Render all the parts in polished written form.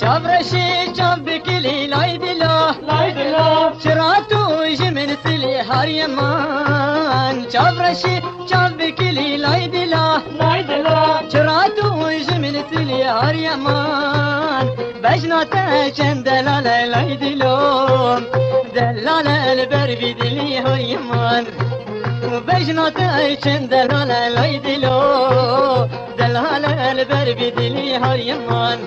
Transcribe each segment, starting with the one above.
شابرشي شابك لي لايدلا لايدلا شراتو جمن سلي هاريمان شابرشي شابك لي لايدلا لايدلا شراتو جمن سلي هاريمان بجناتا دلالة لايدلو دلالة البربي دلي هاريمان وبجناتا دلالة لايدلو دلالة البربي دلي هاريمان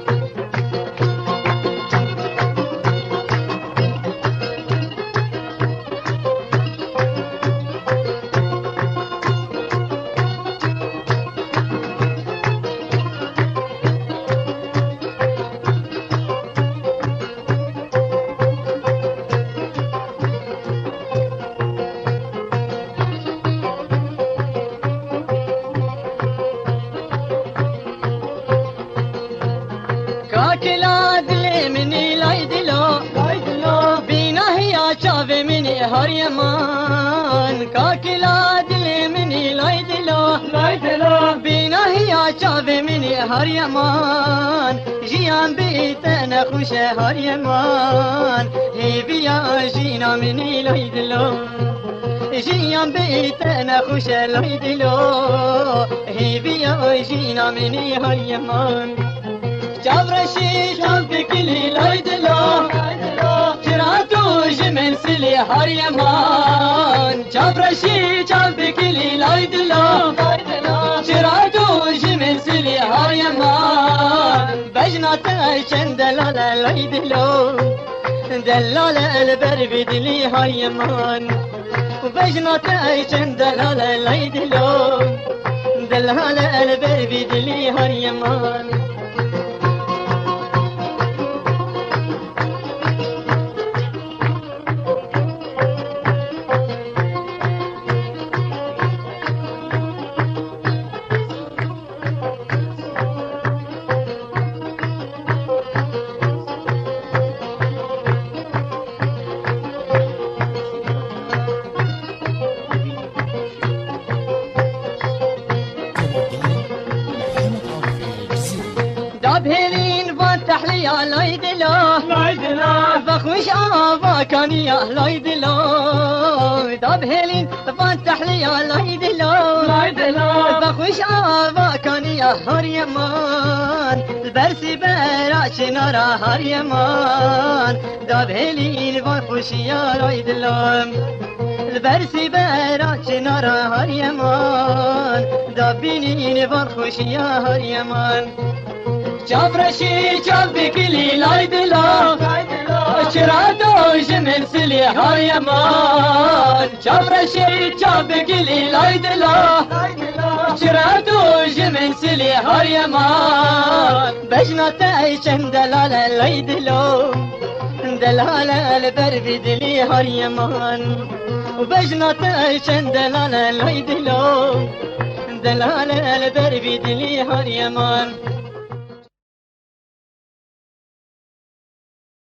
كاكلا دلي مني لايدلو لايدلو بينا هي شافي مني هاريمان كاكلا دلي مني لايدلو لايدلو بينا هي شافي مني هاريمان جيان بيتنا خوش هاريمان هي بيا جينا مني لايدلو جيان بيتنا خوش لايدلو هي بيا جينا مني هاريمان شابرشي شابك لي لايدلو شراتو جمن سلي هاريمان شابرشي شابك لي لايدلو شراتو جمن سلي هاريمان بجناتا دلالة لايدلو دلالة البربي دلي هاريمان وبجناتا دلالة لايدلو دلالة البربي دلي هاريمان دابهلين فتح لي لايدلا لايدلا بخوش آفا كان يا لايدلا دابهلين فتح لي لايدلا لايدلا بخوش آفا كان يا هاريمان البرسي براش نارا هاريمان دابهلين بخوش يا لايدلا البرسي براش نارا هاريمان دابينين بخوش يا هاريمان شابرشي شابك لي لايدلا شراتو جمن سلي هاريمان شابرشي شابك لي لايدلا شراتو جمن سلي هاريمان بجناتا دلالة لايدلو دلالة البربي دلي هاريمان وبجناتا دلالة لايدلو دلالة البربي دلي هاريمان